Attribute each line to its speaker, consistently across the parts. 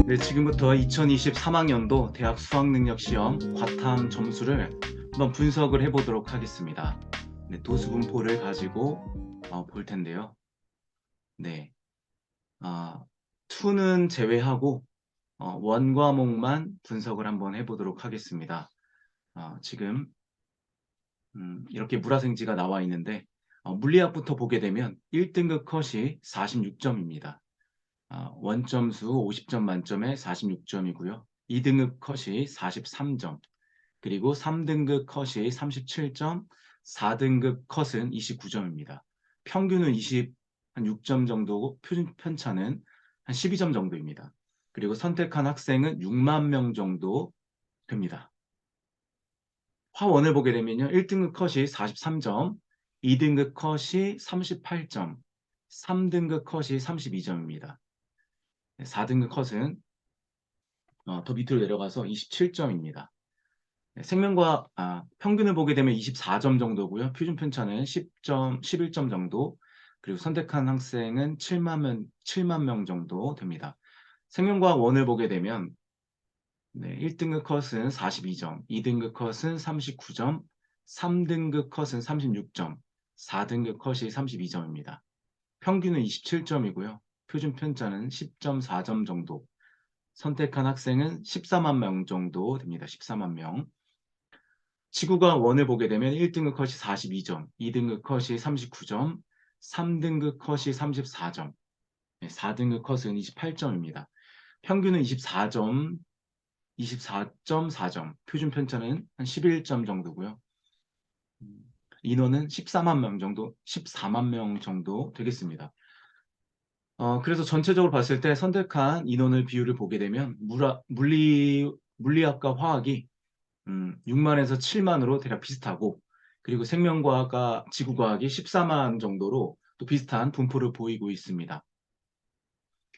Speaker 1: 네, 지금부터 2023학년도 대학 수학능력시험 과탐 점수를 한번 분석을 해보도록 하겠습니다. 네, 도수분포를 가지고 볼 텐데요. 네, 2는 제외하고 원과목만 분석을 한번 해보도록 하겠습니다. 지금 이렇게 물화생지가 나와 있는데 물리학부터 보게 되면 1등급 컷이 46점입니다. 원점수 50점 만점에 46점이고요. 2등급 컷이 43점, 그리고 3등급 컷이 37점, 4등급 컷은 29점입니다. 평균은 26점 정도고 표준 편차는 한 12점 정도입니다. 그리고 선택한 학생은 6만 명 정도 됩니다. 화원을 보게 되면요. 1등급 컷이 43점, 2등급 컷이 38점, 3등급 컷이 32점입니다. 4등급 컷은 더 밑으로 내려가서 27점입니다. 생명과학 평균을 보게 되면 24점 정도고요. 표준 편차는 10점, 11점 정도. 그리고 선택한 학생은 7만 명 정도 됩니다. 생명과학 원을 보게 되면 1등급 컷은 42점, 2등급 컷은 39점, 3등급 컷은 36점, 4등급 컷이 32점입니다. 평균은 27점이고요. 표준 편차는 10.4점 정도. 선택한 학생은 14만 명 정도 됩니다. 14만 명. 지구과학 원을 보게 되면 1등급 컷이 42점, 2등급 컷이 39점, 3등급 컷이 34점, 4등급 컷은 28점입니다. 평균은 24점, 24.4점, 표준 편차는 한 11점 정도고요. 인원은 14만 명 정도 되겠습니다. 그래서 전체적으로 봤을 때 선택한 인원을 비율을 보게 되면 물리학과 화학이 6만에서 7만으로 대략 비슷하고, 그리고 생명과학과 지구과학이 14만 정도로 또 비슷한 분포를 보이고 있습니다.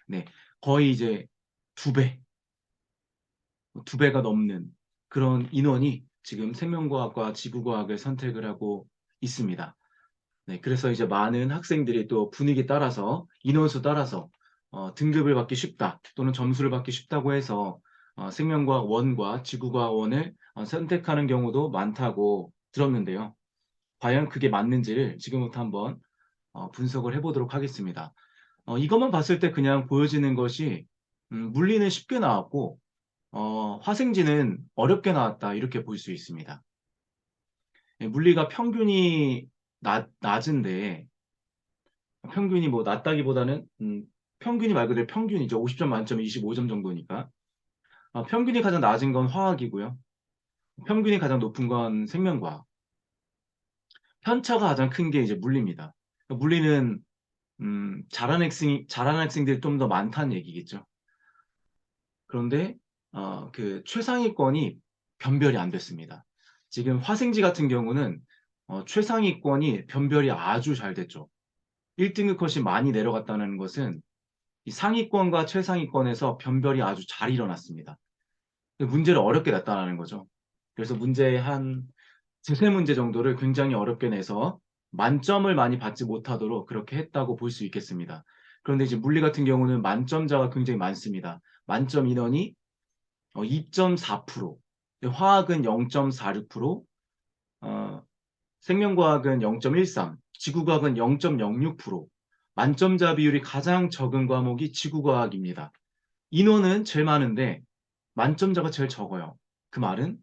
Speaker 1: 네, 거의 이제 두 배가 넘는 그런 인원이 지금 생명과학과 지구과학을 선택을 하고 있습니다. 네, 그래서 이제 많은 학생들이 또 분위기 따라서 인원수 따라서 등급을 받기 쉽다 또는 점수를 받기 쉽다고 해서 생명과학 원과 지구과학 원을 선택하는 경우도 많다고 들었는데요. 과연 그게 맞는지를 지금부터 한번 분석을 해보도록 하겠습니다. 이것만 봤을 때 그냥 보여지는 것이 물리는 쉽게 나왔고 화생지는 어렵게 나왔다 이렇게 볼 수 있습니다. 물리가 평균이 낮은데, 평균이 뭐 낮다기보다는 평균이 말 그대로 평균이죠. 50점 만점에 25점 정도니까. 평균이 가장 낮은 건 화학이고요. 평균이 가장 높은 건 생명과학. 편차가 가장 큰 게 이제 물리입니다. 물리는 잘하는 학생들이 좀 더 많다는 얘기겠죠. 그런데 그 최상위권이 변별이 안 됐습니다. 지금 화생지 같은 경우는 최상위권이 변별이 아주 잘 됐죠. 1등급 컷이 많이 내려갔다는 것은 이 상위권과 최상위권에서 변별이 아주 잘 일어났습니다. 문제를 어렵게 냈다는 거죠. 그래서 문제의 한 두세 문제 정도를 굉장히 어렵게 내서 만점을 많이 받지 못하도록 그렇게 했다고 볼 수 있겠습니다. 그런데 이제 물리 같은 경우는 만점자가 굉장히 많습니다. 만점 인원이 2.4%, 화학은 0.46%, 어, 생명과학은 0.13, 지구과학은 0.06%, 만점자 비율이 가장 적은 과목이 지구과학입니다. 인원은 제일 많은데 만점자가 제일 적어요. 그 말은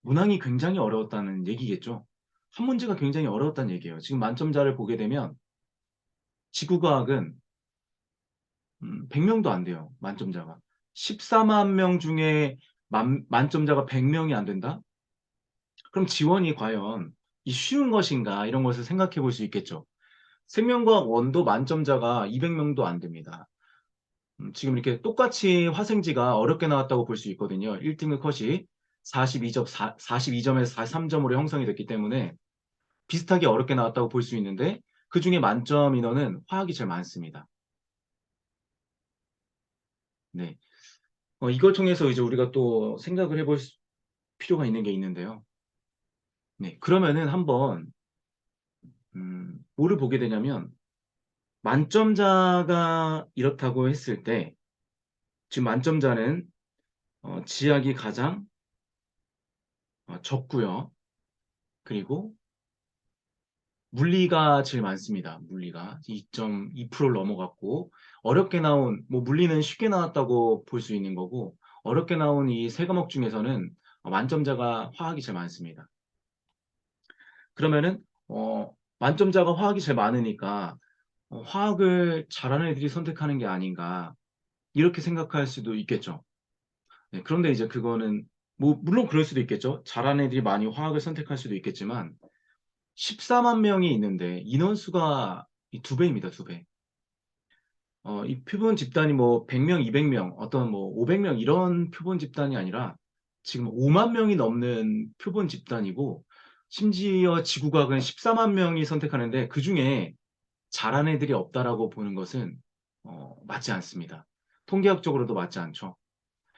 Speaker 1: 문항이 굉장히 어려웠다는 얘기겠죠. 한 문제가 굉장히 어려웠다는 얘기예요. 지금 만점자를 보게 되면 지구과학은 100명도 안 돼요. 만점자가. 14만 명 중에 만점자가 100명이 안 된다? 그럼 지원이 과연 이 쉬운 것인가 이런 것을 생각해 볼 수 있겠죠. 생명과학 원도 만점자가 200명도 안 됩니다. 지금 이렇게 똑같이 화생지가 어렵게 나왔다고 볼 수 있거든요. 1등급 컷이 42점에서 43점으로 형성이 됐기 때문에 비슷하게 어렵게 나왔다고 볼 수 있는데 그 중에 만점 인원은 화학이 제일 많습니다. 네. 이걸 통해서 이제 우리가 또 생각을 해볼 필요가 있는 게 있는데요. 네. 그러면은 한번 뭐를 보게 되냐면 만점자가 이렇다고 했을 때 지금 만점자는 지학이 가장 적고요. 그리고 물리가 제일 많습니다. 물리가 2.2%를 넘어갔고 어렵게 나온 뭐 물리는 쉽게 나왔다고 볼 수 있는 거고 어렵게 나온 이 세 과목 중에서는 만점자가 화학이 제일 많습니다. 그러면은 만점자가 화학이 제일 많으니까 화학을 잘하는 애들이 선택하는 게 아닌가 이렇게 생각할 수도 있겠죠. 네, 그런데 이제 그거는 뭐 물론 그럴 수도 있겠죠. 잘하는 애들이 많이 화학을 선택할 수도 있겠지만 14만 명이 있는데 인원수가 두 배입니다, 두 배. 이 표본 집단이 뭐 100명, 200명, 어떤 뭐 500명 이런 표본 집단이 아니라 지금 5만 명이 넘는 표본 집단이고 심지어 지구과학은 14만 명이 선택하는데 그중에 잘한 애들이 없다라고 보는 것은 맞지 않습니다. 통계학적으로도 맞지 않죠.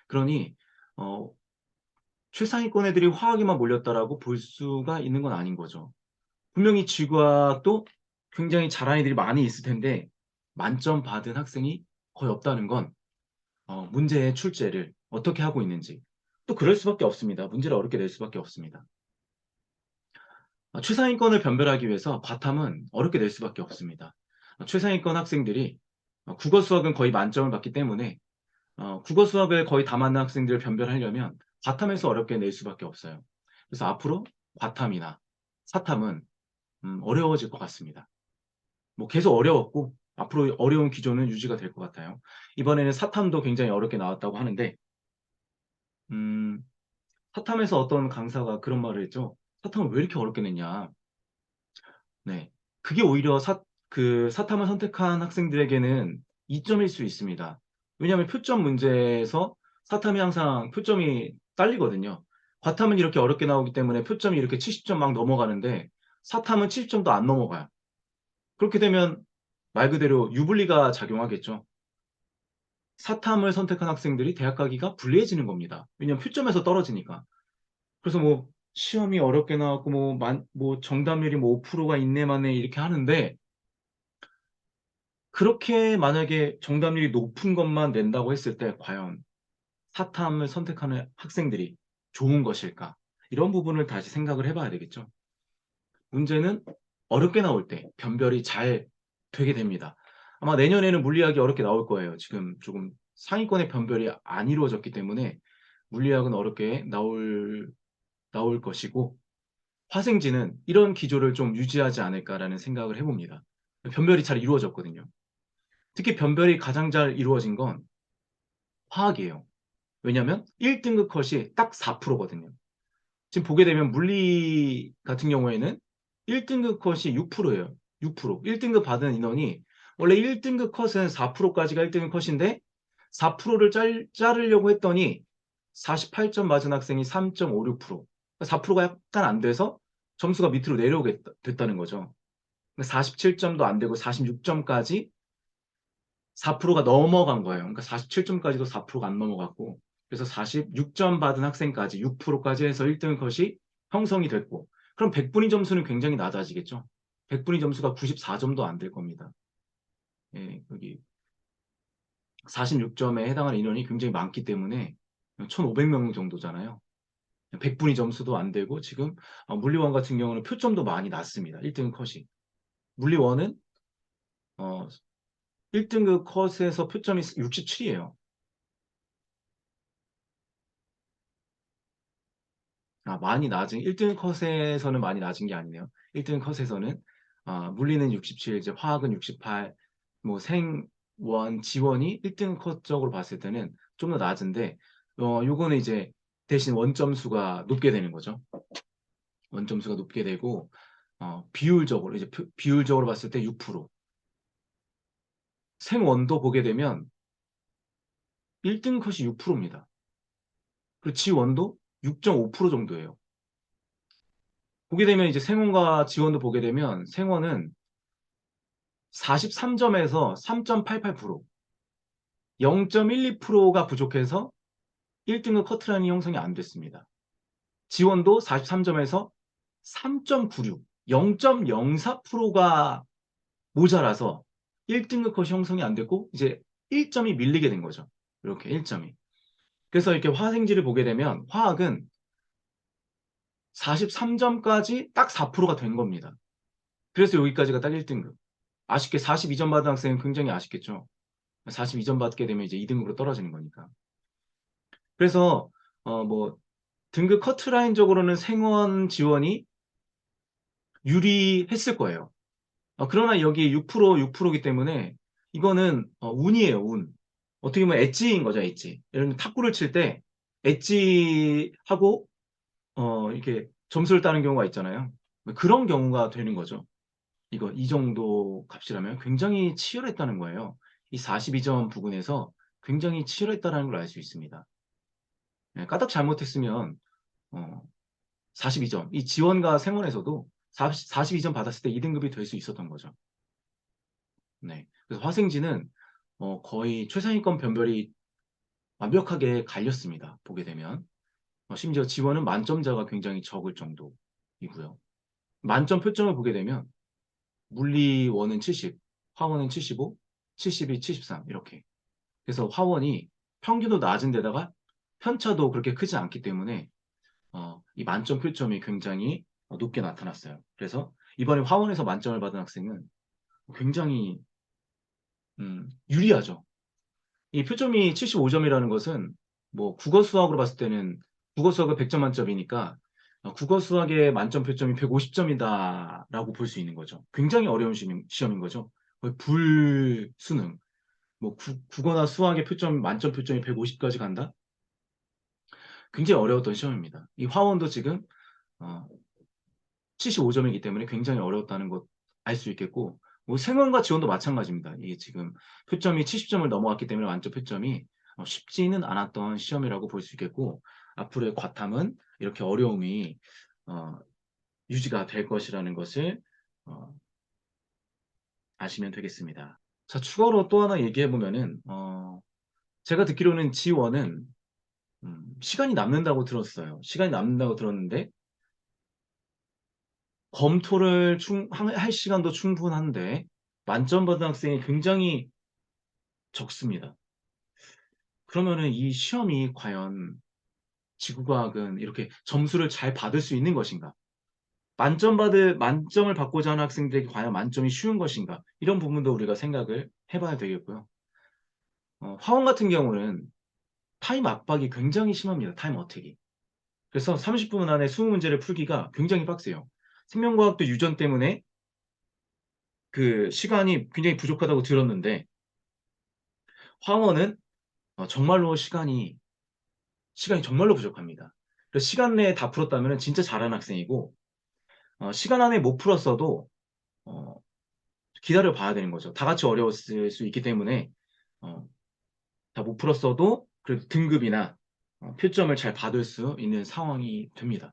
Speaker 1: 그러니 어, 최상위권 애들이 화학에만 몰렸다라고 볼 수가 있는 건 아닌 거죠. 분명히 지구학도 굉장히 잘하는 애들이 많이 있을 텐데 만점 받은 학생이 거의 없다는 건 문제의 출제를 어떻게 하고 있는지 또 그럴 수밖에 없습니다. 문제를 어렵게 낼 수밖에 없습니다. 최상위권을 변별하기 위해서 바탕은 어렵게 낼 수밖에 없습니다. 최상위권 학생들이 국어 수학은 거의 만점을 받기 때문에 국어 수학을 거의 다 맞는 학생들을 변별하려면 과탐에서 어렵게 낼 수밖에 없어요. 그래서 앞으로 과탐이나 사탐은 어려워질 것 같습니다. 뭐 계속 어려웠고 앞으로 어려운 기조는 유지가 될 것 같아요. 이번에는 사탐도 굉장히 어렵게 나왔다고 하는데 음, 사탐에서 어떤 강사가 그런 말을 했죠. 사탐을 왜 이렇게 어렵게 냈냐. 네. 그게 오히려 그 사탐을 선택한 학생들에게는 이점일 수 있습니다. 왜냐하면 표점 문제에서 사탐이 항상 표점이 딸리거든요. 과탐은 이렇게 어렵게 나오기 때문에 표점이 이렇게 70점 막 넘어가는데 사탐은 70점도 안 넘어가요. 그렇게 되면 말 그대로 유불리가 작용하겠죠. 사탐을 선택한 학생들이 대학 가기가 불리해지는 겁니다. 왜냐하면 표점에서 떨어지니까. 그래서 뭐 시험이 어렵게 나왔고 뭐 정답률이 뭐 5%가 있네 만에 이렇게 하는데 그렇게 만약에 정답률이 높은 것만 낸다고 했을 때 과연 사탐을 선택하는 학생들이 좋은 것일까? 이런 부분을 다시 생각을 해봐야 되겠죠. 문제는 어렵게 나올 때 변별이 잘 되게 됩니다. 아마 내년에는 물리학이 어렵게 나올 거예요. 지금 조금 상위권의 변별이 안 이루어졌기 때문에 물리학은 어렵게 나올 것이고 화생지는 이런 기조를 좀 유지하지 않을까라는 생각을 해봅니다. 변별이 잘 이루어졌거든요. 특히 변별이 가장 잘 이루어진 건 화학이에요. 왜냐하면 1등급 컷이 딱 4%거든요. 지금 보게 되면 물리 같은 경우에는 1등급 컷이 6%예요. 6%. 1등급 받은 인원이 원래 1등급 컷은 4%까지가 1등급 컷인데 4%를 자르려고 했더니 48점 맞은 학생이 3.56%. 4%가 약간 안 돼서 점수가 밑으로 내려오게 됐다는 거죠. 47점도 안 되고 46점까지 4%가 넘어간 거예요. 그러니까 47점까지도 4%가 안 넘어갔고, 그래서 46점 받은 학생까지 6%까지 해서 1등 컷이 형성이 됐고, 그럼 100분위 점수는 굉장히 낮아지겠죠. 100분위 점수가 94점도 안 될 겁니다. 예, 여기 46점에 해당하는 인원이 굉장히 많기 때문에 1,500명 정도잖아요. 100분위 점수도 안 되고 지금 물리원 같은 경우는 표점도 많이 낮습니다. 1등 컷이. 물리원은 1등급 컷에서 표점이 67이에요. 많이 낮은 1등 컷에서는 많이 낮은 게 아니네요. 1등 컷에서는 물리는 67, 이제 화학은 68, 뭐 생원, 지원이 1등 컷적으로 봤을 때는 좀 더 낮은데 요거는 이제 대신 원점수가 높게 되는 거죠. 원점수가 높게 되고 비율적으로 이제 비율적으로 봤을 때 6%. 생원도 보게 되면 1등 컷이 6%입니다. 그리고 지원도 6.5% 정도예요. 보게 되면 이제 생원과 지원도 보게 되면 생원은 43점에서 3.88%, 0.12%가 부족해서 1등급 커트라인이 형성이 안 됐습니다. 지원도 43점에서 3.96, 0.04%가 모자라서 1등급 컷이 형성이 안 됐고 이제 1점이 밀리게 된 거죠. 이렇게 1점이. 그래서 이렇게 화생지를 보게 되면 화학은 43점까지 딱 4%가 된 겁니다. 그래서 여기까지가 딱 1등급. 아쉽게 42점 받은 학생은 굉장히 아쉽겠죠. 42점 받게 되면 이제 2등급으로 떨어지는 거니까. 그래서 뭐 등급 커트라인적으로는 생원 지원이 유리했을 거예요. 그러나 여기 6%, 6%이기 때문에 이거는 운이에요, 운. 어떻게 보면 엣지인 거죠, 엣지. 예를 들면 탁구를 칠 때 엣지하고 이렇게 점수를 따는 경우가 있잖아요. 그런 경우가 되는 거죠. 이거 이 정도 값이라면 굉장히 치열했다는 거예요. 이 42점 부근에서 굉장히 치열했다는 걸 알 수 있습니다. 네, 까딱 잘못했으면 42점, 이 지원과 생원에서도 42점 받았을 때 2등급이 될 수 있었던 거죠. 네. 그래서 화생지는 거의 최상위권 변별이 완벽하게 갈렸습니다. 보게 되면. 심지어 지원은 만점자가 굉장히 적을 정도이고요. 만점 표점을 보게 되면 물리원은 70, 화원은 75, 72, 73 이렇게. 그래서 화원이 평균도 낮은 데다가 편차도 그렇게 크지 않기 때문에 이 만점 표점이 굉장히 높게 나타났어요. 그래서 이번에 화원에서 만점을 받은 학생은 굉장히 유리하죠. 이 표점이 75점이라는 것은 뭐 국어 수학으로 봤을 때는 국어 수학은 100점 만점이니까 국어 수학의 만점 표점이 150점이다라고 볼 수 있는 거죠. 굉장히 어려운 시험인 거죠. 거의 불수능. 뭐 국어나 수학의 표점 만점 표점이 150까지 간다? 굉장히 어려웠던 시험입니다. 이 화원도 지금 어, 75점이기 때문에 굉장히 어려웠다는 것 알 수 있겠고, 뭐 생원과 지원도 마찬가지입니다. 이게 지금 표점이 70점을 넘어갔기 때문에 만점 표점이 쉽지는 않았던 시험이라고 볼 수 있겠고, 앞으로의 과탐은 이렇게 어려움이 어, 유지가 될 것이라는 것을 어, 아시면 되겠습니다. 자, 추가로 또 하나 얘기해 보면은 제가 듣기로는 지원은 시간이 남는다고 들었어요. 시간이 남는다고 들었는데 검토를 할 시간도 충분한데 만점 받은 학생이 굉장히 적습니다. 그러면은 이 시험이 과연 지구과학은 이렇게 점수를 잘 받을 수 있는 것인가? 만점을 받고자 하는 학생들에게 과연 만점이 쉬운 것인가? 이런 부분도 우리가 생각을 해봐야 되겠고요. 화원 같은 경우는 타임 압박이 굉장히 심합니다. 타임 어택이. 그래서 30분 안에 20문제를 풀기가 굉장히 빡세요. 생명과학도 유전 때문에 그 시간이 굉장히 부족하다고 들었는데 황원은 정말로 시간이 정말로 부족합니다. 그래서 시간 내에 다 풀었다면 진짜 잘하는 학생이고 시간 안에 못 풀었어도 어, 기다려 봐야 되는 거죠. 다 같이 어려웠을 수 있기 때문에 다 못 풀었어도 그래도 등급이나 표점을 잘 받을 수 있는 상황이 됩니다.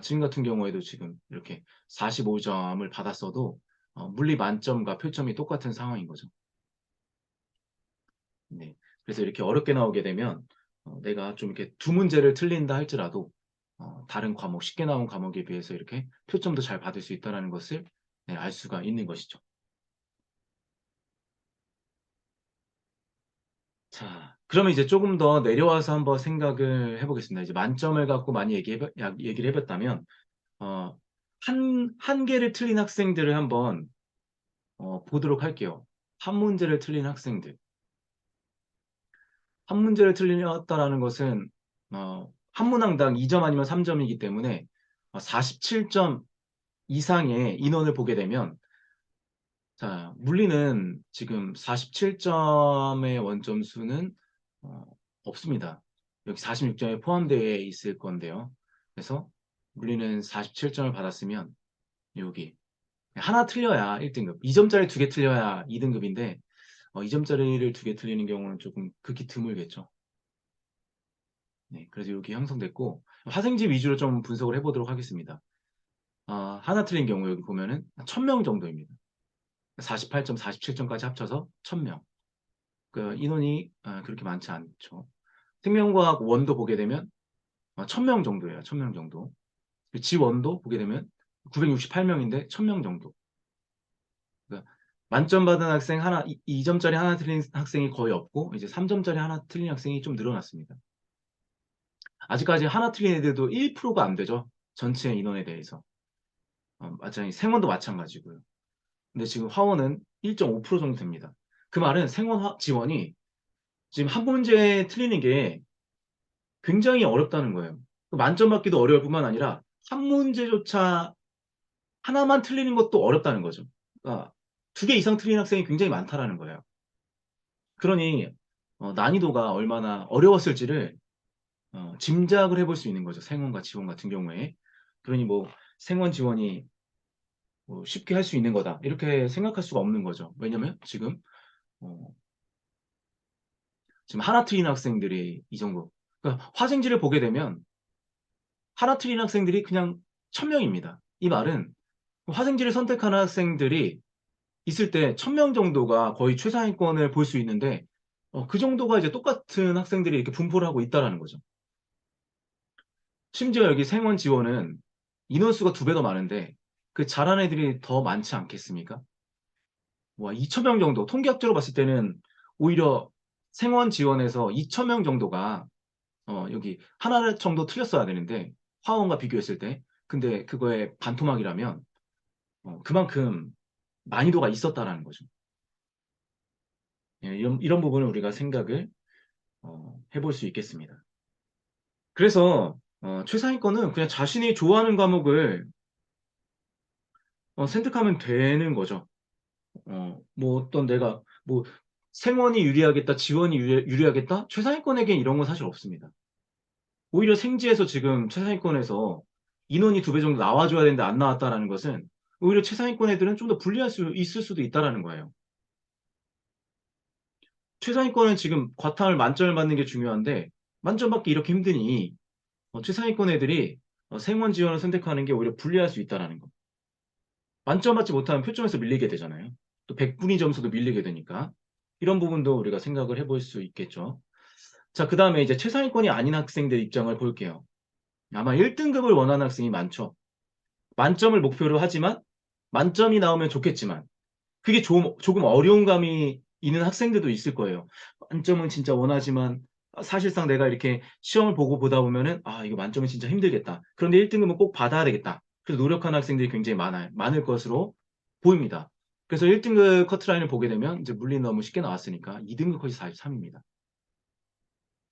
Speaker 1: 지금 같은 경우에도 지금 이렇게 45점을 받았어도 물리 만점과 표점이 똑같은 상황인 거죠. 네. 그래서 이렇게 어렵게 나오게 되면 내가 좀 이렇게 두 문제를 틀린다 할지라도 다른 과목, 쉽게 나온 과목에 비해서 이렇게 표점도 잘 받을 수 있다는 것을 네, 알 수가 있는 것이죠. 자, 그러면 이제 조금 더 내려와서 한번 생각을 해보겠습니다. 이제 만점을 갖고 많이 얘기를 해봤다면, 어, 한 개를 틀린 학생들을 한번 보도록 할게요. 한 문제를 틀린 학생들. 한 문제를 틀렸다라는 것은 한 문항당 2점 아니면 3점이기 때문에 47점 이상의 인원을 보게 되면 자, 물리는 지금 47점의 원점수는 어, 없습니다. 여기 46점에 포함되어 있을 건데요. 그래서 물리는 47점을 받았으면 여기 하나 틀려야 1등급, 2점짜리 두 개 틀려야 2등급인데 2점짜리를 두 개 틀리는 경우는 조금 극히 드물겠죠. 네, 그래서 이렇게 형성됐고 화생지 위주로 좀 분석을 해보도록 하겠습니다. 하나 틀린 경우 여기 보면은 1000명 정도입니다. 48점, 47점까지 합쳐서 1000명. 그 인원이 그렇게 많지 않죠. 생명과학 원도 보게 되면 1000명 정도예요. 1000명 정도. 지원도 보게 되면 968명인데 1000명 정도. 그러니까 만점 받은 학생 하나, 2점짜리 하나 틀린 학생이 거의 없고, 이제 3점짜리 하나 틀린 학생이 좀 늘어났습니다. 아직까지 하나 틀린 애들도 1%가 안 되죠. 전체 인원에 대해서. 마찬가지, 생원도 마찬가지고요. 근데 지금 화원은 1.5% 정도 됩니다. 그 말은 생원 지원이 지금 한 문제 틀리는 게 굉장히 어렵다는 거예요. 만점 받기도 어려울 뿐만 아니라 한 문제조차 하나만 틀리는 것도 어렵다는 거죠. 그러니까 2개 이상 틀린 학생이 굉장히 많다라는 거예요. 그러니 난이도가 얼마나 어려웠을지를 짐작을 해볼 수 있는 거죠. 생원과 지원 같은 경우에. 그러니 뭐 생원 지원이 뭐 쉽게 할 수 있는 거다, 이렇게 생각할 수가 없는 거죠. 왜냐면 어, 지금 하나 틀린 학생들이 이 정도. 그러니까 화생지를 보게 되면 하나 틀린 학생들이 그냥 1000명입니다. 이 말은 화생지를 선택하는 학생들이 있을 때 1000명 정도가 거의 최상위권을 볼 수 있는데, 그 정도가 이제 똑같은 학생들이 이렇게 분포를 하고 있다라는 거죠. 심지어 여기 생원 지원은 인원수가 2배 더 많은데 그 잘하는 애들이 더 많지 않겠습니까? 와, 2000명 정도, 통계학적으로 봤을 때는 오히려 생원 지원에서 2000명 정도가 여기 하나 정도 틀렸어야 되는데, 화원과 비교했을 때. 근데 그거에 반토막이라면 그만큼 난이도가 있었다라는 거죠. 예, 이런 부분을 우리가 생각을 해볼 수 있겠습니다. 그래서 최상위권은 그냥 자신이 좋아하는 과목을 선택하면 되는 거죠. 뭐 어떤 내가 뭐 생원이 유리하겠다, 지원이 유리하겠다? 최상위권에겐 이런 건 사실 없습니다. 오히려 생지에서 지금 최상위권에서 인원이 2배 정도 나와줘야 되는데 안 나왔다라는 것은 오히려 최상위권 애들은 좀 더 불리할 수 있을 수도 있다라는 거예요. 최상위권은 지금 과탐을 만점을 받는 게 중요한데 만점 받기 이렇게 힘드니 최상위권 애들이 생원 지원을 선택하는 게 오히려 불리할 수 있다라는 거. 만점 받지 못하면 표점에서 밀리게 되잖아요. 또 백분위 점수도 밀리게 되니까 이런 부분도 우리가 생각을 해볼 수 있겠죠. 자, 그 다음에 이제 최상위권이 아닌 학생들 입장을 볼게요. 아마 1등급을 원하는 학생이 많죠. 만점을 목표로 하지만 만점이 나오면 좋겠지만 그게 조금 어려운 감이 있는 학생들도 있을 거예요. 만점은 진짜 원하지만 사실상 내가 이렇게 시험을 보고 보다 보면은 이거 만점은 진짜 힘들겠다. 그런데 1등급은 꼭 받아야 되겠다. 그래서 노력하는 학생들이 굉장히 많을 것으로 보입니다. 그래서 1등급 커트라인을 보게 되면 이제 물리 너무 쉽게 나왔으니까 2등급 컷이 43입니다.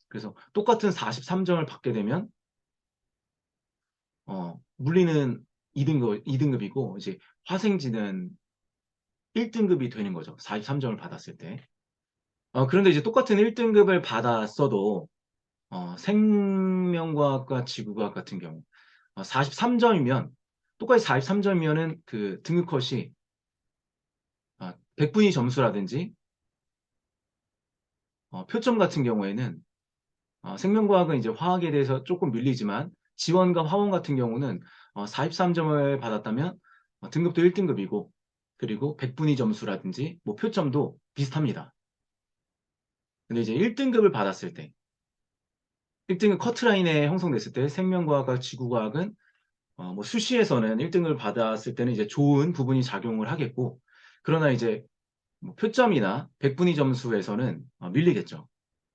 Speaker 1: 그래서 똑같은 43점을 받게 되면 물리는 2등급이고 이제 화생지는 1등급이 되는 거죠. 43점을 받았을 때. 그런데 이제 똑같은 1등급을 받았어도 생명과학과 지구과학 같은 경우 43점이면 똑같이 43점이면은 그 등급 컷이 100분위 점수라든지 표점 같은 경우에는 생명과학은 이제 화학에 대해서 조금 밀리지만 지원과 화원 같은 경우는 43점을 받았다면 등급도 1등급이고 그리고 100분위 점수라든지 뭐 표점도 비슷합니다. 근데 이제 1등급을 받았을 때 1등급 커트라인에 형성됐을 때 생명과학과 지구과학은 뭐 수시에서는 1등을 받았을 때는 이제 좋은 부분이 작용을 하겠고, 그러나 이제 뭐 표점이나 백분위 점수에서는 밀리겠죠.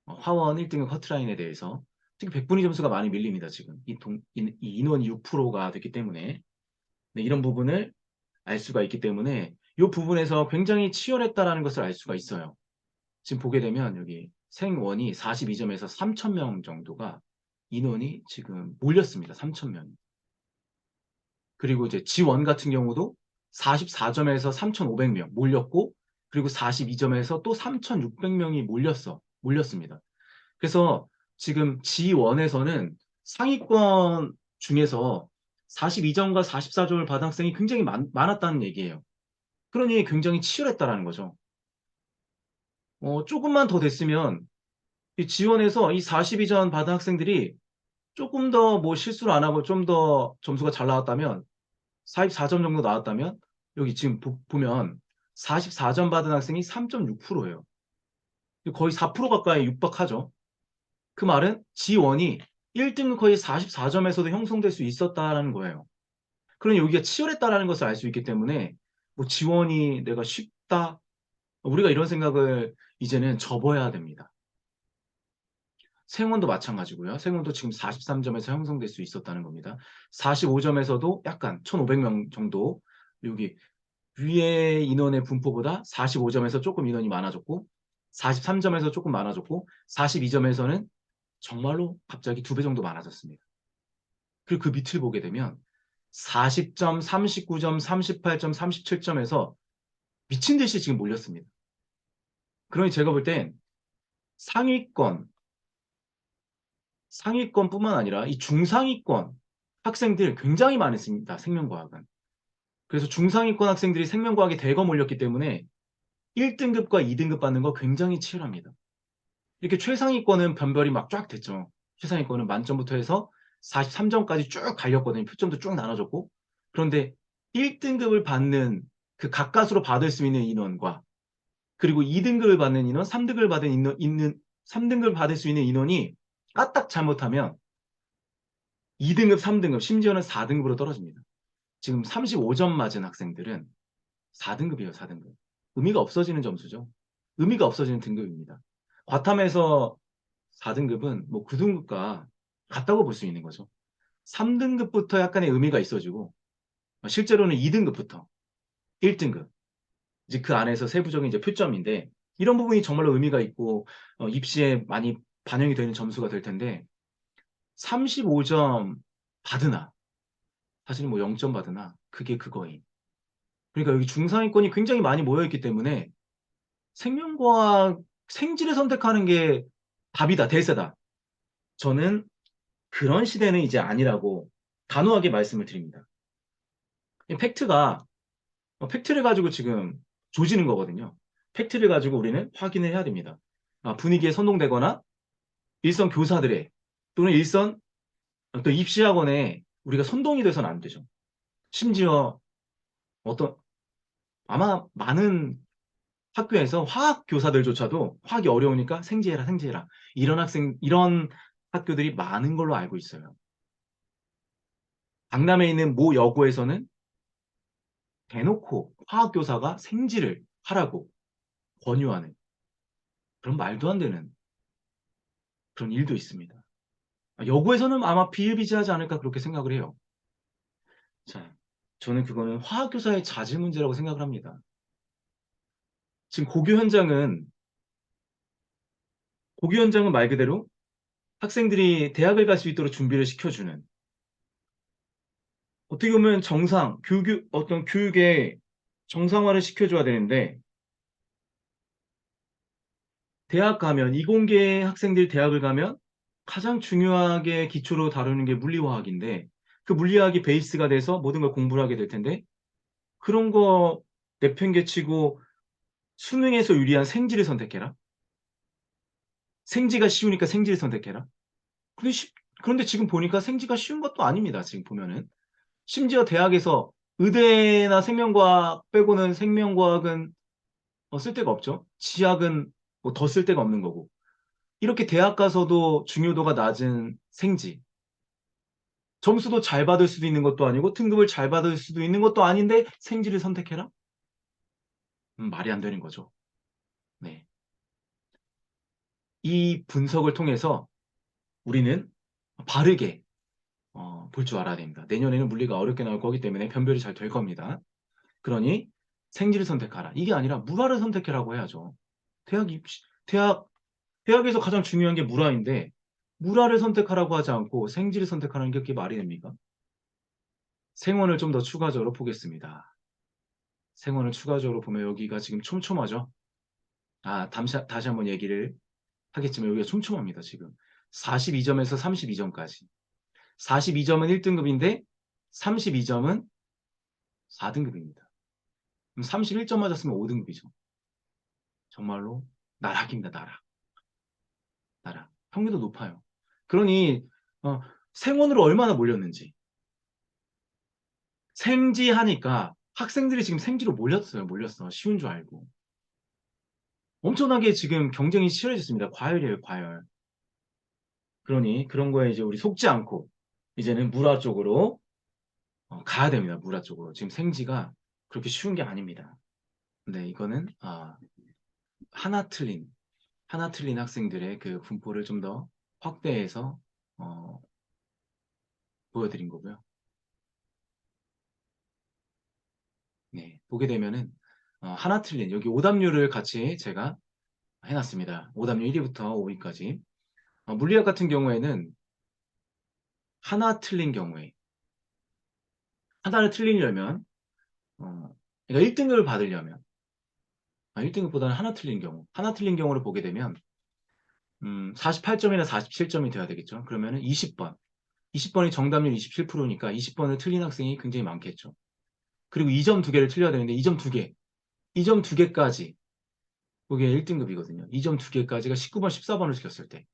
Speaker 1: 화원 1등급 커트라인에 대해서 특히 백분위 점수가 많이 밀립니다. 지금 이 인원이 6%가 됐기 때문에. 네, 이런 부분을 알 수가 있기 때문에 이 부분에서 굉장히 치열했다라는 것을 알 수가 있어요. 지금 보게 되면 여기 생원이 42점에서 3000명 정도가 인원이 지금 몰렸습니다. 3000명. 그리고 이제 지원 같은 경우도 44점에서 3,500명 몰렸고, 그리고 42점에서 또 3,600명이 몰렸습니다. 그래서 지금 지원에서는 상위권 중에서 42점과 44점을 받은 학생이 굉장히 많았다는 얘기예요. 그러니 굉장히 치열했다라는 거죠. 조금만 더 됐으면 이 지원에서 이 42점 받은 학생들이 조금 더 뭐 실수를 안 하고 좀 더 점수가 잘 나왔다면 44점 정도 나왔다면 여기 지금 보면 44점 받은 학생이 3.6%예요. 거의 4% 가까이 육박하죠. 그 말은 지원이 1등급 거의 44점에서도 형성될 수 있었다라는 거예요. 그러니 여기가 치열했다라는 것을 알 수 있기 때문에 뭐 지원이 내가 쉽다. 우리가 이런 생각을 이제는 접어야 됩니다. 생원도 마찬가지고요. 생원도 지금 43점에서 형성될 수 있었다는 겁니다. 45점에서도 약간 1,500명 정도 여기 위에 인원의 분포보다 45점에서 조금 인원이 많아졌고 43점에서 조금 많아졌고 42점에서는 정말로 갑자기 2배 정도 많아졌습니다. 그리고 그 밑을 보게 되면 40점, 39점, 38점, 37점에서 미친 듯이 지금 몰렸습니다. 그러니 제가 볼 땐 상위권뿐만 아니라 이 중상위권 학생들 굉장히 많았습니다. 생명과학은. 그래서 중상위권 학생들이 생명과학에 대거 몰렸기 때문에 1등급과 2등급 받는 거 굉장히 치열합니다. 이렇게 최상위권은 변별이 막 쫙 됐죠. 최상위권은 만점부터 해서 43점까지 쭉 갈렸거든요. 표점도 쭉 나눠졌고. 그런데 1등급을 받는 그 가까스로 받을 수 있는 인원과 그리고 2등급을 받는 인원, 3등급을 받은 인원, 3등급을 받을 수 있는 인원이 까딱 잘못하면 2등급, 3등급, 심지어는 4등급으로 떨어집니다. 지금 35점 맞은 학생들은 4등급이에요, 4등급. 의미가 없어지는 점수죠. 의미가 없어지는 등급입니다. 과탐에서 4등급은 뭐 9등급과 같다고 볼 수 있는 거죠. 3등급부터 약간의 의미가 있어지고 실제로는 2등급부터 1등급 이제 그 안에서 세부적인 이제 표점인데 이런 부분이 정말로 의미가 있고 입시에 많이 반영이 되는 점수가 될 텐데 35점 받으나 사실 뭐 0점 받으나 그게 그거임. 그러니까 여기 중상위권이 굉장히 많이 모여있기 때문에 생명과학 생지를 선택하는 게 답이다, 대세다. 저는 그런 시대는 이제 아니라고 단호하게 말씀을 드립니다. 이 팩트를 가지고 지금 조지는 거거든요. 팩트를 가지고 우리는 확인을 해야 됩니다. 분위기에 선동되거나 일선 교사들의 또는 일선 또 입시학원에 우리가 선동이 돼서는 안 되죠. 심지어 어떤 아마 많은 학교에서 화학 교사들조차도 화학이 어려우니까 생지해라, 생지해라. 이런 학교들이 많은 걸로 알고 있어요. 강남에 있는 모 여고에서는 대놓고 화학 교사가 생지를 하라고 권유하는 그런 말도 안 되는 그런 일도 있습니다. 여고에서는 아마 비일비재하지 않을까 그렇게 생각을 해요. 자, 저는 그거는 화학 교사의 자질 문제라고 생각을 합니다. 지금 고교 현장은 말 그대로 학생들이 대학을 갈 수 있도록 준비를 시켜주는 어떻게 보면 어떤 교육의 정상화를 시켜줘야 되는데 대학 가면 이공계 학생들 대학을 가면 가장 중요하게 기초로 다루는 게 물리화학인데 그 물리화학이 베이스가 돼서 모든 걸 공부를 하게 될 텐데 그런 거 내팽개치고 수능에서 유리한 생지를 선택해라. 생지가 쉬우니까 생지를 선택해라. 근데 그런데 지금 보니까 생지가 쉬운 것도 아닙니다. 지금 보면은. 심지어 대학에서 의대나 생명과학 빼고는 생명과학은 쓸데가 없죠. 지학은 뭐 더 쓸데가 없는 거고. 이렇게 대학 가서도 중요도가 낮은 생지. 점수도 잘 받을 수도 있는 것도 아니고 등급을 잘 받을 수도 있는 것도 아닌데 생지를 선택해라? 말이 안 되는 거죠. 네. 이 분석을 통해서 우리는 바르게 볼 줄 알아야 됩니다. 내년에는 물리가 어렵게 나올 거기 때문에 변별이 잘 될 겁니다. 그러니 생지를 선택하라. 이게 아니라 물화를 선택해라고 해야죠. 대학, 대학에서 가장 중요한 게 물화인데 물화를 선택하라고 하지 않고 생지를 선택하라는 게 그게 말이 됩니까? 생원을 좀 더 추가적으로 보겠습니다. 생원을 추가적으로 보면 여기가 지금 촘촘하죠? 다시 한번 얘기를 하겠지만 여기가 촘촘합니다, 지금. 42점에서 32점까지. 42점은 1등급인데 32점은 4등급입니다. 그럼 31점 맞았으면 5등급이죠. 정말로 나락입니다, 나락. 나락. 평균도 높아요. 그러니 생원으로 얼마나 몰렸는지. 생지하니까 학생들이 지금 생지로 몰렸어. 쉬운 줄 알고. 엄청나게 지금 경쟁이 치열해졌습니다. 과열이에요, 과열. 그러니 그런 거에 이제 우리 속지 않고 이제는 문화 쪽으로 가야 됩니다. 문화 쪽으로. 지금 생지가 그렇게 쉬운 게 아닙니다. 근데 이거는 하나 틀린 하나 틀린 학생들의 그 분포를 좀 더 확대해서 어, 보여드린 거고요. 네, 보게 되면은 하나 틀린 여기 오답률을 같이 제가 해놨습니다. 오답률 1위부터 5위까지. 물리학 같은 경우에는 하나 틀린 경우에 하나를 틀리려면 그러니까 1등급을 받으려면 1등급보다는 하나 틀린 경우 하나 틀린 경우를 보게 되면 48점이나 47점이 돼야 되겠죠. 그러면은 20번 20번이 정답률 27%니까 20번을 틀린 학생이 굉장히 많겠죠. 그리고 2점 2개를 틀려야 되는데 2점 2개 2점 2개까지 그게 1등급이거든요. 2점 2개까지가 19번 14번을 틀렸을 때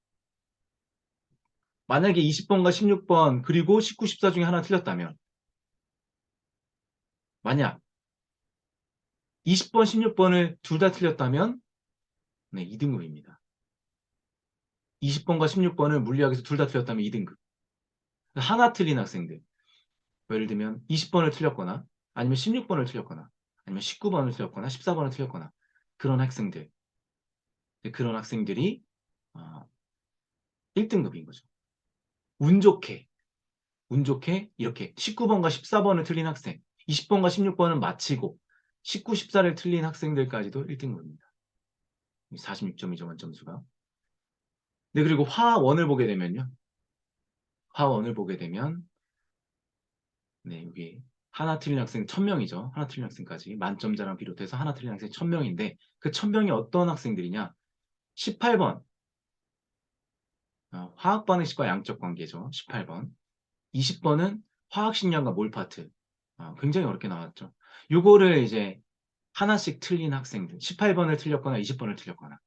Speaker 1: 만약에 20번과 16번 그리고 19, 14 중에 하나 틀렸다면 만약 20번, 16번을 둘 다 틀렸다면 네, 2등급입니다. 20번과 16번을 물리학에서 둘 다 틀렸다면 2등급. 하나 틀린 학생들. 예를 들면 20번을 틀렸거나 아니면 16번을 틀렸거나 아니면 19번을 틀렸거나 14번을 틀렸거나 그런 학생들. 그런 학생들이 1등급인 거죠. 운 좋게 운 좋게 이렇게 19번과 14번을 틀린 학생 20번과 16번은 마치고 19, 14를 틀린 학생들까지도 1등급입니다. 46점이죠, 만점수가. 네, 그리고 화원을 보게 되면요. 화원을 보게 되면 네, 여기 하나 틀린 학생 1000명이죠. 하나 틀린 학생까지 만점자랑 비롯해서 하나 틀린 학생 1000명인데 그 1000명이 어떤 학생들이냐? 18번 화학 반응식과 양적 관계죠. 18번. 20번은 화학 식량과 몰 파트. 굉장히 어렵게 나왔죠. 요거를 이제 하나씩 틀린 학생들. 18번을 틀렸거나 20번을 틀렸거나.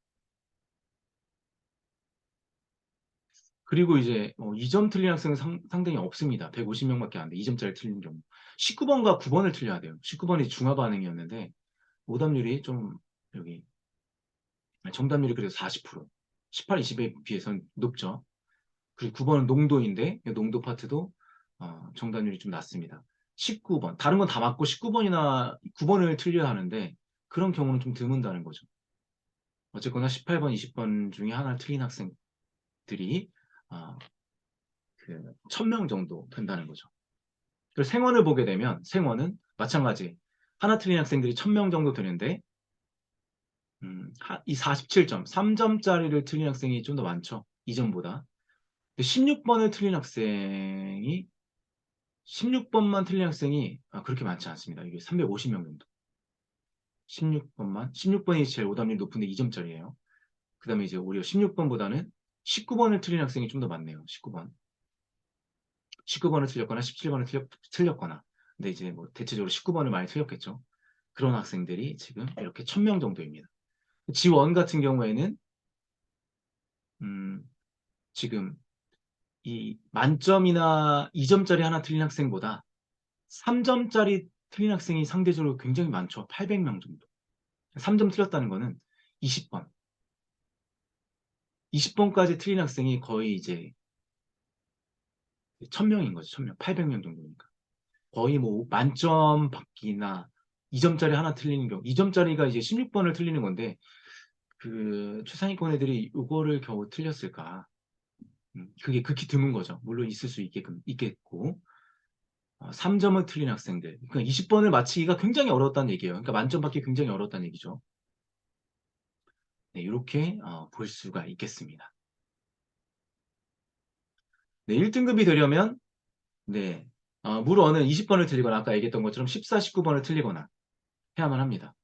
Speaker 1: 그리고 이제 2점 틀린 학생은 상당히 없습니다. 150명밖에 안 돼. 2점짜리 틀린 경우. 19번과 9번을 틀려야 돼요. 19번이 중화 반응이었는데 오답률이 좀 여기 정답률이 그래도 40%. 18, 20에 비해서는 높죠. 그리고 9번은 농도인데 이 농도 파트도 정답률이 좀 낮습니다. 19번. 다른 건 다 맞고 19번이나 9번을 틀려야 하는데 그런 경우는 좀 드문다는 거죠. 어쨌거나 18번, 20번 중에 하나를 틀린 학생들이 아, 그 1000명 정도 된다는 거죠. 그리고 생원을 보게 되면 생원은 마찬가지. 하나 틀린 학생들이 1000명 정도 되는데 이 47점, 3점짜리를 틀린 학생이 좀 더 많죠. 2점보다. 16번을 틀린 학생이 16번만 틀린 학생이 그렇게 많지 않습니다. 이게 350명 정도. 16번만 16번이 제일 오답률이 높은데 2점짜리예요. 그 다음에 이제 오히려 16번보다는 19번을 틀린 학생이 좀 더 많네요. 19번. 19번을 틀렸거나 17번을 틀렸거나. 근데 이제 뭐 대체적으로 19번을 많이 틀렸겠죠. 그런 학생들이 지금 이렇게 1000명 정도입니다. 지원 같은 경우에는 음, 지금 이 만점이나 2점짜리 하나 틀린 학생보다 3점짜리 틀린 학생이 상대적으로 굉장히 많죠. 800명 정도. 3점 틀렸다는 거는 20번. 20번까지 틀린 학생이 거의 이제 1000명인 거죠. 1000명. 800명 정도니까. 거의 뭐 만점 받기나 2점짜리 하나 틀리는 경우. 2점짜리가 이제 16번을 틀리는 건데 그 최상위권 애들이 이거를 겨우 틀렸을까? 그게 극히 드문 거죠. 물론 있을 수 있겠고. 3점을 틀린 학생들. 그러니까 20번을 맞히기가 굉장히 어려웠다는 얘기예요. 그러니까 만점 받기 굉장히 어려웠다는 얘기죠. 네, 이렇게 볼 수가 있겠습니다. 네, 1등급이 되려면 네, 물어는 20번을 틀리거나 아까 얘기했던 것처럼 14, 19번을 틀리거나 해야만 합니다.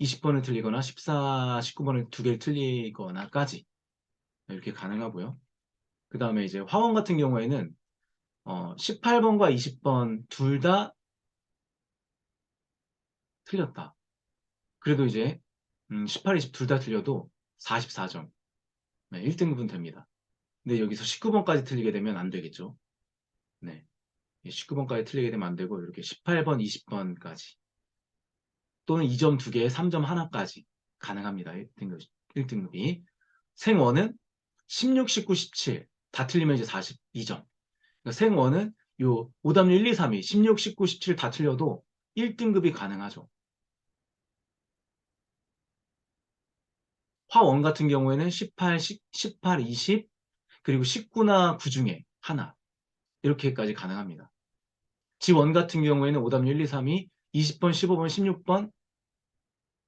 Speaker 1: 20번을 틀리거나 14, 19번을 두 개를 틀리거나까지 이렇게 가능하고요. 그 다음에 이제 화원 같은 경우에는 18번과 20번 둘 다 틀렸다. 그래도 이제 18, 20 둘 다 틀려도 44점. 네, 1등급은 됩니다. 근데 여기서 19번까지 틀리게 되면 안 되겠죠. 네. 19번까지 틀리게 되면 안 되고 이렇게 18번, 20번까지 또는 2점 2개, 3점 하나까지 가능합니다. 1등급이. 생원은 16, 19, 17 다 틀리면 이제 42점. 그러니까 생원은 요 오답률 1, 2, 3이 16, 19, 17 다 틀려도 1등급이 가능하죠. 화1 같은 경우에는 18, 18, 20, 그리고 19나 9 중에 하나. 이렇게까지 가능합니다. 지1 같은 경우에는 오답률 1, 2, 3이 20번, 15번, 16번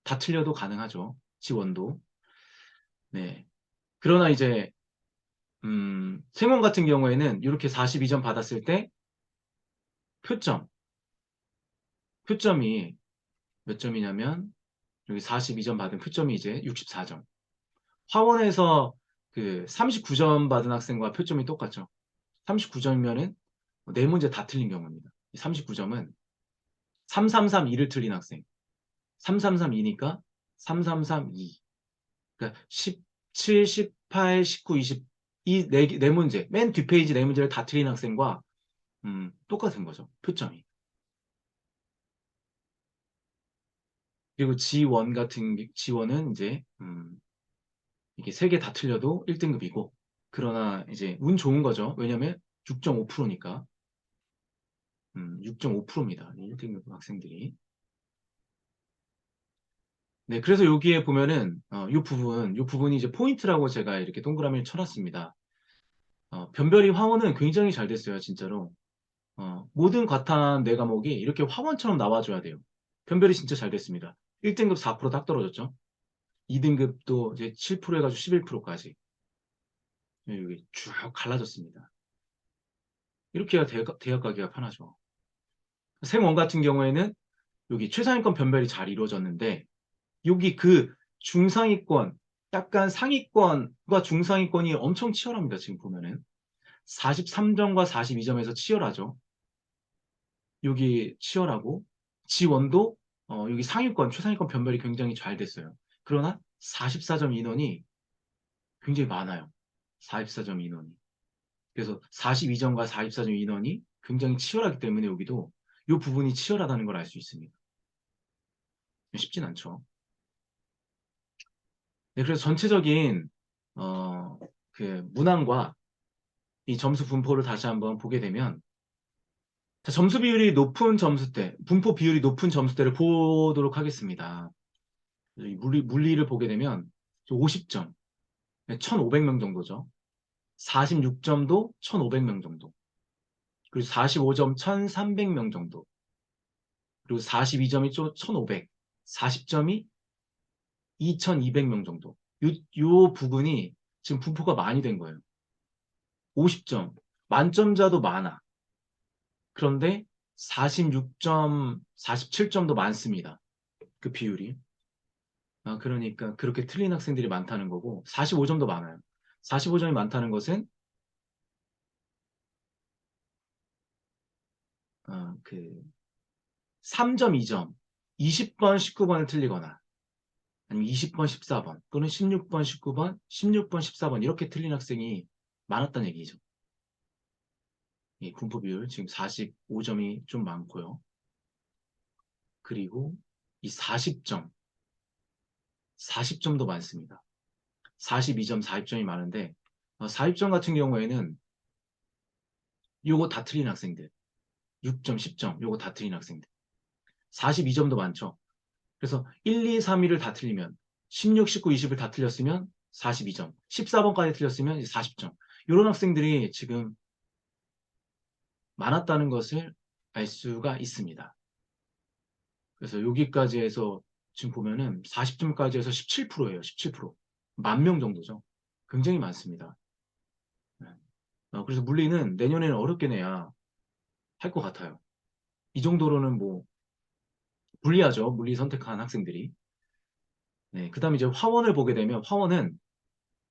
Speaker 1: 다 틀려도 가능하죠. 지1도. 네. 그러나 이제 생원 같은 경우에는 이렇게 42점 받았을 때 표점, 표점이 몇 점이냐면 여기 42점 받은 표점이 이제 64점. 화원에서 그 39점 받은 학생과 표점이 똑같죠. 39점이면은 네 문제 다 틀린 경우입니다. 39점은 3332를 틀린 학생. 3332니까 3332. 그러니까 17, 18, 19, 20. 이 네 문제, 맨 뒷페이지 네 문제를 다 틀린 학생과 똑같은 거죠. 표점이. 그리고 G1은 이제 이게 세 개 다 틀려도 1등급이고 그러나 이제 운 좋은 거죠. 왜냐면 6.5%니까 6.5%입니다. 1등급 학생들이. 네, 그래서 여기에 보면은 이 부분이 이제 포인트라고 제가 이렇게 동그라미를 쳐놨습니다. 변별이 화원은 굉장히 잘 됐어요, 진짜로. 모든 과탄 네 과목이 이렇게 화원처럼 나와줘야 돼요. 변별이 진짜 잘 됐습니다. 1등급 4%딱 떨어졌죠. 2등급도 이제 7% 해가지고 11%까지. 여기 쭉 갈라졌습니다. 이렇게 해야 대학 가기가 편하죠. 생원 같은 경우에는 여기 최상위권 변별이 잘 이루어졌는데 여기 그 중상위권, 약간 상위권과 중상위권이 엄청 치열합니다. 지금 보면은 43점과 42점에서 치열하죠. 여기 치열하고 지원도 여기 상위권, 최상위권 변별이 굉장히 잘 됐어요. 그러나 44점 인원이 굉장히 많아요. 44점 인원이. 그래서 42점과 44점 인원이 굉장히 치열하기 때문에 여기도 이 부분이 치열하다는 걸 알 수 있습니다. 쉽진 않죠. 네, 그래서 전체적인 그 문항과 이 점수 분포를 다시 한번 보게 되면 자, 점수 비율이 높은 점수대, 분포 비율이 높은 점수대를 보도록 하겠습니다. 이 물리를 보게 되면 50점, 1,500명 정도죠. 46점도 1,500명 정도. 그리고 45점 1,300명 정도. 그리고 42점이 1,500, 40점이 2,200명 정도. 요 부분이 지금 분포가 많이 된 거예요. 50점. 만점자도 많아. 그런데 46점, 47점도 많습니다. 그 비율이. 그러니까 그렇게 틀린 학생들이 많다는 거고 45점도 많아요. 45점이 많다는 것은 그 3점, 2점, 20번, 19번을 틀리거나 아니면 20번, 14번 또는 16번, 19번, 16번, 14번 이렇게 틀린 학생이 많았다는 얘기죠. 이 분포 비율 지금 45점이 좀 많고요. 그리고 이 40점, 40점도 많습니다. 42점, 40점이 많은데 40점 같은 경우에는 요거 다 틀린 학생들 6점, 10점 요거 다 틀린 학생들 42점도 많죠. 그래서 1, 2, 3, 2를 다 틀리면 16, 19, 20을 다 틀렸으면 42점 14번까지 틀렸으면 40점 이런 학생들이 지금 많았다는 것을 알 수가 있습니다. 그래서 여기까지 해서 지금 보면은 40점까지 해서 17%예요. 17%. 10,000명 정도죠. 굉장히 많습니다. 네. 그래서 물리는 내년에는 어렵게 내야 할 것 같아요. 이 정도로는 뭐 불리하죠. 물리 선택한 학생들이. 네. 그 다음에 이제 화원을 보게 되면 화원은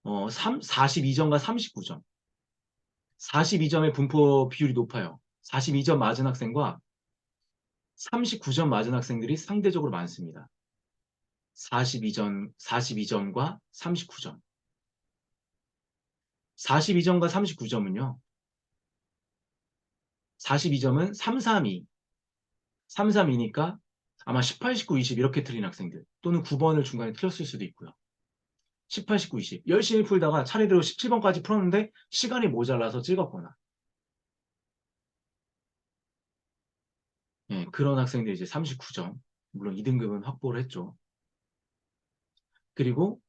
Speaker 1: 42점과 39점. 42점의 분포 비율이 높아요. 42점 맞은 학생과 39점 맞은 학생들이 상대적으로 많습니다. 42점과 39점. 42점과 39점은요. 42점은 332. 332니까 아마 18, 19, 20 이렇게 틀린 학생들 또는 9번을 중간에 틀렸을 수도 있고요. 18, 19, 20 열심히 풀다가 차례대로 17번까지 풀었는데 시간이 모자라서 찍었거나 그런 학생들이 이제 39점. 물론 2등급은 확보를 했죠. 그리고,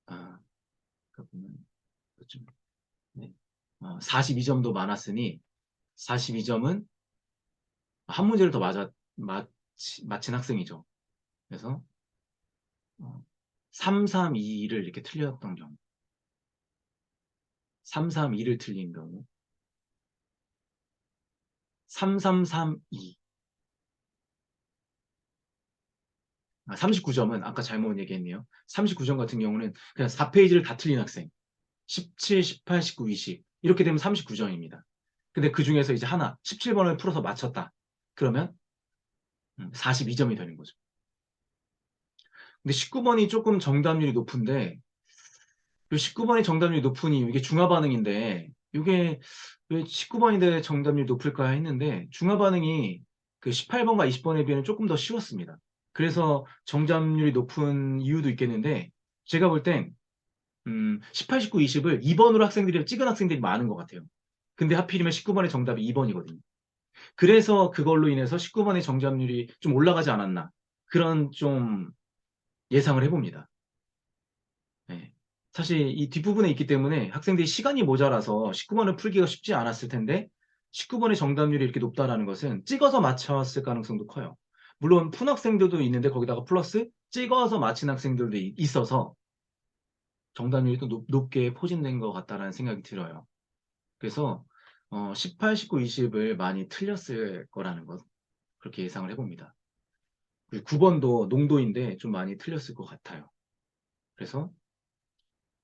Speaker 1: 아, 그 보면, 좀, 네. 42점도 많았으니, 42점은 한 문제를 더 맞힌 학생이죠. 그래서, 332를 이렇게 틀렸던 경우, 332를 틀린 경우, 3332, 39점은 아까 잘못 얘기했네요. 39점 같은 경우는 그냥 4페이지를 다 틀린 학생. 17, 18, 19, 20. 이렇게 되면 39점입니다. 근데 그 중에서 이제 하나, 17번을 풀어서 맞췄다. 그러면 42점이 되는 거죠. 근데 19번이 조금 정답률이 높은데, 이 19번이 정답률이 높은 이유, 이게 중화 반응인데, 이게 왜 19번인데 정답률이 높을까 했는데, 중화 반응이 그 18번과 20번에 비해는 조금 더 쉬웠습니다. 그래서 정답률이 높은 이유도 있겠는데, 제가 볼 땐, 18, 19, 20을 2번으로 학생들이 찍은 학생들이 많은 것 같아요. 근데 하필이면 19번의 정답이 2번이거든요. 그래서 그걸로 인해서 19번의 정답률이 좀 올라가지 않았나. 그런 좀 예상을 해봅니다. 네. 사실 이 뒷부분에 있기 때문에 학생들이 시간이 모자라서 19번을 풀기가 쉽지 않았을 텐데 19번의 정답률이 이렇게 높다라는 것은 찍어서 맞췄을 가능성도 커요. 물론 푼 학생들도 있는데 거기다가 플러스 찍어서 맞힌 학생들도 있어서 정답률이 또 높게 포진된 것 같다라는 생각이 들어요. 그래서 18, 19, 20을 많이 틀렸을 거라는 것 그렇게 예상을 해봅니다. 그리고 9번도 농도인데 좀 많이 틀렸을 것 같아요. 그래서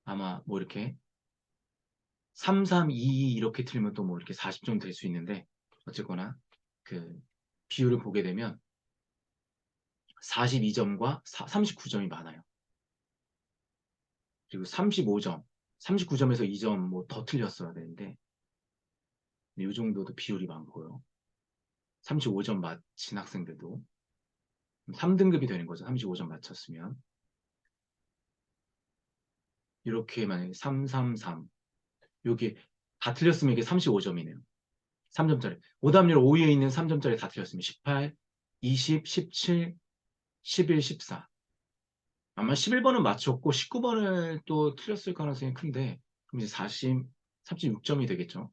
Speaker 1: 아마 뭐 이렇게 3, 3, 2, 2 이렇게 틀면 또 뭐 이렇게 40점 될 수 있는데 어쨌거나 그 비율을 보게 되면 42점과 39점이 많아요. 그리고 35점, 39점에서 2점 뭐 더 틀렸어야 되는데 이 정도도 비율이 많고요. 35점 맞힌 학생들도 3등급이 되는 거죠. 35점 맞췄으면. 이렇게 만약에 3, 3, 3 여기 다 틀렸으면 이게 35점이네요. 3점짜리. 오답률 5위에 있는 3점짜리 다 틀렸으면 18, 20, 17, 11, 14. 아마 11번은 맞췄고 19번을 또 틀렸을 가능성이 큰데 그럼 이제 40, 36점이 되겠죠.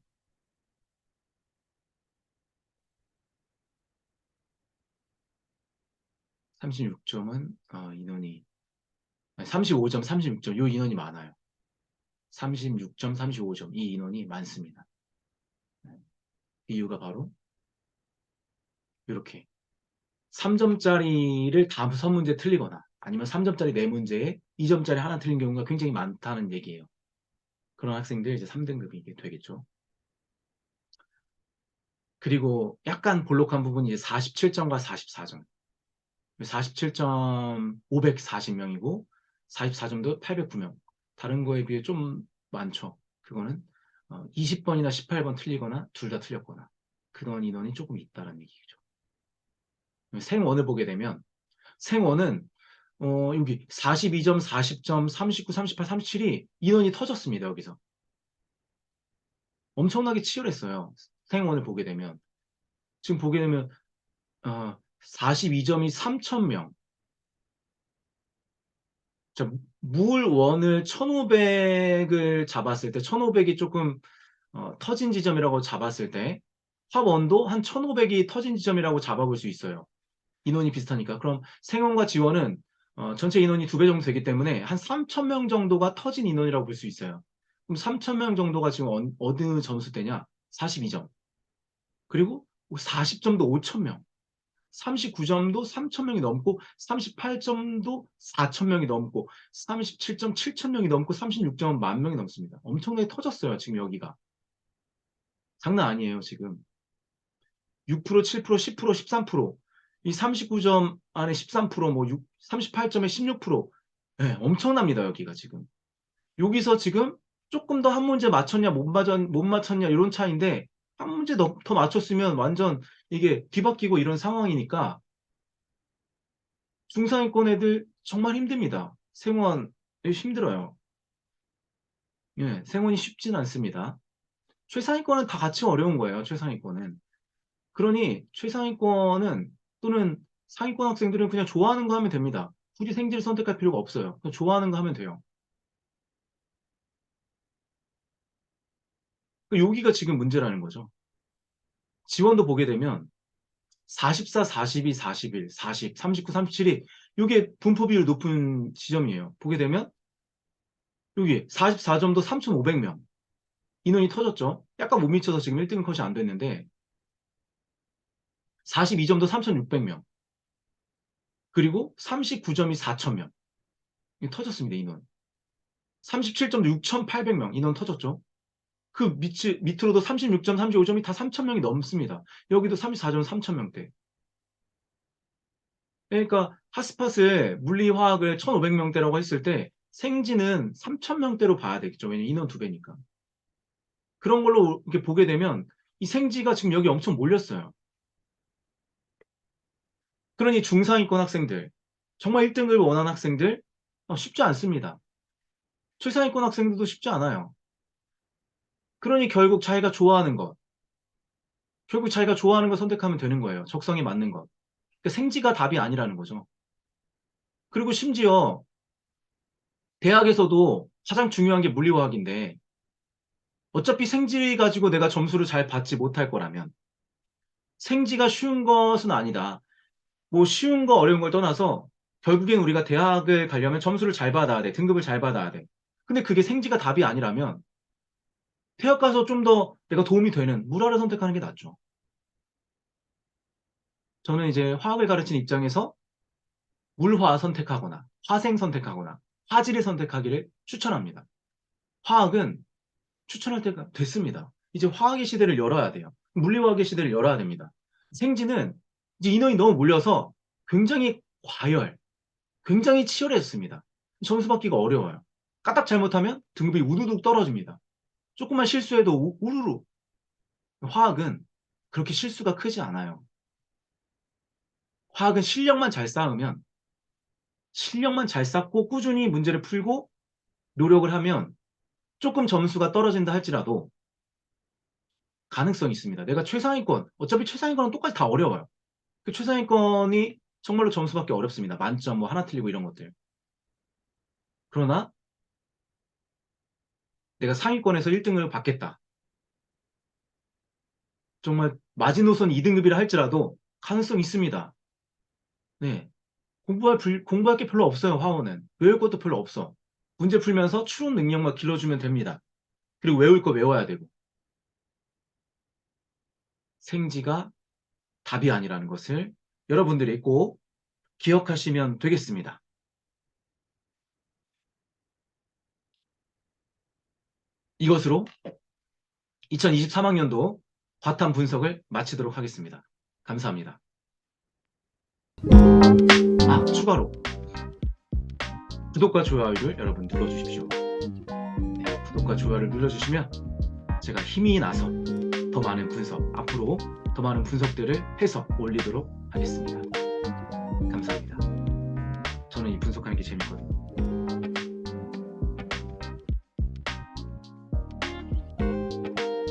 Speaker 1: 36점은 인원이 35점, 36점 이 인원이 많아요. 36점, 35점 이 인원이 많습니다. 네. 이유가 바로 이렇게 3점짜리를 다섯 문제 틀리거나 아니면 3점짜리 네 문제에 2점짜리 하나 틀린 경우가 굉장히 많다는 얘기예요. 그런 학생들 이제 3등급이 되겠죠. 그리고 약간 볼록한 부분이 이제 47점과 44점. 47점 540명이고 44점도 809명. 다른 거에 비해 좀 많죠. 그거는 20번이나 18번 틀리거나 둘 다 틀렸거나 그런 인원이 조금 있다는 얘기죠. 생원을 보게 되면 생원은 여기 42점, 40점, 39, 38, 37이 인원이 터졌습니다. 여기서. 엄청나게 치열했어요. 생원을 보게 되면. 지금 보게 되면 42점이 3,000명. 자, 물원을 1,500을 잡았을 때, 1,500이 조금 터진 지점이라고 잡았을 때, 화원도 한 1,500이 터진 지점이라고 잡아볼 수 있어요. 인원이 비슷하니까. 그럼 생원과 지원은 전체 인원이 2배 정도 되기 때문에 한 3,000명 정도가 터진 인원이라고 볼 수 있어요. 그럼 3,000명 정도가 지금 어느 점수대냐? 42점. 그리고 40점도 5,000명. 39점도 3,000명이 넘고 38점도 4,000명이 넘고 37점 7,000명이 넘고 36점은 10,000명이 넘습니다. 엄청나게 터졌어요. 지금 여기가. 장난 아니에요. 지금. 6%, 7%, 10%, 13%. 이 39점 안에 13%, 뭐 38점에 16%. 네, 엄청납니다. 여기가 지금. 여기서 지금 조금 더 한 문제 맞췄냐 못 맞췄냐 이런 차이인데 한 문제 더 맞췄으면 완전 이게 뒤바뀌고 이런 상황이니까 중상위권 애들 정말 힘듭니다. 생원 힘들어요. 생원이 쉽진 않습니다. 최상위권은 다 같이 어려운 거예요. 최상위권은. 그러니 최상위권은 또는 상위권 학생들은 그냥 좋아하는 거 하면 됩니다. 굳이 생지를 선택할 필요가 없어요. 그냥 좋아하는 거 하면 돼요. 여기가 지금 문제라는 거죠. 지원도 보게 되면 44, 42, 41, 40, 39, 37이 요게 분포 비율 높은 지점이에요. 보게 되면 여기 44점도 3,500명 인원이 터졌죠. 약간 못 미쳐서 지금 1등 컷이 안 됐는데 42점도 3,600명 그리고 39점이 4,000명 터졌습니다. 인원. 37점도 6,800명 인원 터졌죠. 그 밑으로도 36점, 35점이 다 3,000명이 넘습니다. 여기도 34점 3,000명대. 그러니까 핫스팟을 물리화학을 1,500명대라고 했을 때 생지는 3,000명대로 봐야 되겠죠. 왜냐면 인원 2배니까. 그런 걸로 이렇게 보게 되면 이 생지가 지금 여기 엄청 몰렸어요. 그러니 중상위권 학생들, 정말 1등을 원하는 학생들 쉽지 않습니다. 최상위권 학생들도 쉽지 않아요. 그러니 결국 자기가 좋아하는 것, 선택하면 되는 거예요. 적성에 맞는 것. 그러니까 생지가 답이 아니라는 거죠. 그리고 심지어 대학에서도 가장 중요한 게 물리화학인데 어차피 생지 가지고 내가 점수를 잘 받지 못할 거라면 생지가 쉬운 것은 아니다. 뭐 쉬운 거 어려운 걸 떠나서 결국엔 우리가 대학을 가려면 점수를 잘 받아야 돼. 등급을 잘 받아야 돼. 근데 그게 생지가 답이 아니라면 대학 가서 좀 더 내가 도움이 되는 물화를 선택하는 게 낫죠. 저는 이제 화학을 가르치는 입장에서 물화 선택하거나 화생 선택하거나 화질을 선택하기를 추천합니다. 화학은 추천할 때가 됐습니다. 이제 화학의 시대를 열어야 돼요. 물리화학의 시대를 열어야 됩니다. 생지는 이제 인원이 너무 몰려서 굉장히 과열, 굉장히 치열했습니다. 점수 받기가 어려워요. 까딱 잘못하면 등급이 우두둑 떨어집니다. 조금만 실수해도 우르르. 화학은 그렇게 실수가 크지 않아요. 화학은 실력만 잘 쌓고 꾸준히 문제를 풀고 노력을 하면 조금 점수가 떨어진다 할지라도 가능성이 있습니다. 내가 최상위권, 어차피 최상위권은 똑같이 다 어려워요. 그 최상위권이 정말로 점수 받기 어렵습니다. 만점 뭐 하나 틀리고 이런 것들. 그러나 내가 상위권에서 1등을 받겠다. 정말 마지노선 2등급이라 할지라도 가능성이 있습니다. 네. 공부할 게 별로 없어요, 화원은. 외울 것도 별로 없어. 문제 풀면서 추론 능력만 길러주면 됩니다. 그리고 외울 거 외워야 되고. 생지가 답이 아니라는 것을 여러분들이 꼭 기억하시면 되겠습니다. 이것으로 2023학년도 과탐 분석을 마치도록 하겠습니다. 감사합니다. 추가로 구독과 좋아요를 여러분 눌러주십시오. 네, 구독과 좋아요를 눌러주시면 제가 힘이 나서 더 많은 분석, 앞으로 더 많은 분석들을 해서 올리도록 하겠습니다. 감사합니다.